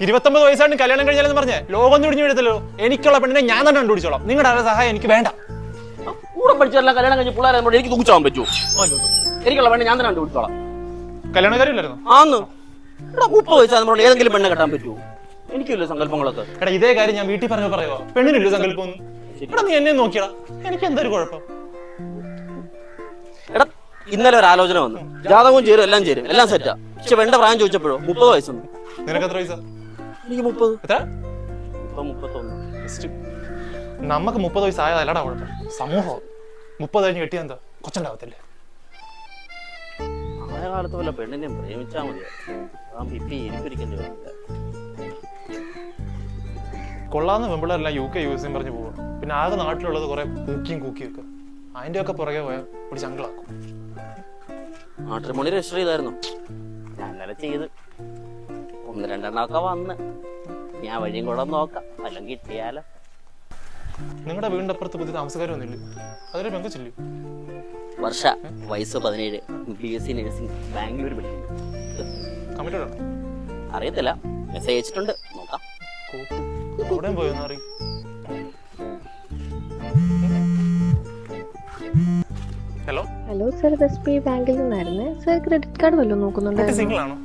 29 വയസ്സായിട്ട് കല്യാണം കഴിഞ്ഞാലെന്ന് പറഞ്ഞേ ലോകം തുടിഞ്ഞു വീഴത്തല്ലോ. എനിക്കുള്ള പെണ്ണിനെ ഞാൻ തന്നെ കണ്ടുപിടിച്ചോളാം. നിങ്ങളുടെ ആരുടെ സഹായം എനിക്ക് വേണ്ട. കൂടെ പഠിച്ചെല്ലാം കല്യാണം കഴിഞ്ഞ് പിള്ളേരെ എനിക്ക് തൂച്ചാൻ പറ്റുമോ? എനിക്കുള്ള പെണ്ണ് ഞാൻ തന്നെ കണ്ടുപിടിച്ചോളാം. കല്യാണക്കാരില്ലായിരുന്നു ആന്ന് 30 വയസ്സാകുമ്പോൾ ഏതെങ്കിലും പെണ്ണ് കെട്ടാൻ പറ്റുമോ? എനിക്കില്ല സങ്കല്പങ്ങളൊക്കെ. എടാ ഇതേ കാര്യം ഞാൻ വീട്ടിൽ പറഞ്ഞു പറയുമോ? പെണ്ണിനില്ല സങ്കല്പം ഒന്നും. എടാ നീ എന്നെ നോക്കിയടാ, എനിക്ക് എന്തൊരു കുഴപ്പം. എടാ ഇന്നലെ ഒരു ആലോചന വന്നു, ജാതകവും ചേരും എല്ലാം ചേരും എല്ലാം സെറ്റാ. പക്ഷെ വേണ്ട പ്രായം ചോദിച്ചപ്പോഴോ 30 വയസ്സുണ്ട്. നിനക്ക് എത്ര വയസ്സാ? എനിക്ക് 30. എത്ര? ഇപ്പൊ 31. നമുക്ക് 30 വയസ്സായതല്ലടാ കുഴപ്പം, സമൂഹം 30 കഴിഞ്ഞ് കെട്ടിയാ എന്താ കൊച്ചുണ്ടാവത്തില്ലേ? ആയ കാലത്ത് വല്ല പെണ്ണിനെയും പ്രേമിച്ചാ മതിയായിരുന്നു. ഇപ്പൊ ഇരിപ്പിരിക്കേണ്ടി വരില്ല. കൊള്ളാന്ന് പെമ്പിള്ളേരെല്ലാം UK US പറഞ്ഞു പോവാ. പിന്നെ ആകെ നാട്ടിലുള്ളത് കുറെ കൂക്കിയൊക്കെ അതിന്റെ ഒക്കെ പുറകെ പോയാൽ ഒരു ചങ്കളാക്കും. മാട്രിമോണി രജിസ്റ്റർ ചെയ്തായിരുന്നു. ഞാൻ ഇന്നലെ ചെയ്ത് 1-2 എണ്ണമൊക്കെ വന്ന്. ഞാൻ വഴിയും കൂടെ നോക്കാം, അല്ലെങ്കിൽ കിട്ടിയാലോ. നിങ്ങളുടെ വീടിന്റെ അപ്പുറത്ത് പുതിയ താമസക്കാരൊന്നുമില്ല? അതൊരു പെങ്കച്ചില്ലേ? വർഷ, വയസ്സ് 17, BSc നഴ്സിംഗ്, ബാംഗ്ലൂർ പഠിക്കുന്നു. കമ്മിറ്റഡ് ആണോ? അറിയത്തില്ല, മെസ്സേജ് അയച്ചിട്ടുണ്ട്, നോക്കാം. എവിടെയും പോയെന്ന് അറിയും. ഹലോ ഹലോ സർ, SBI ബാങ്കിൽ നിന്നായിരുന്നേ. സർ ക്രെഡിറ്റ് കാർഡ് വല്ലതും നോക്കുന്നുണ്ടോ? സിംഗിൾ ആണോ?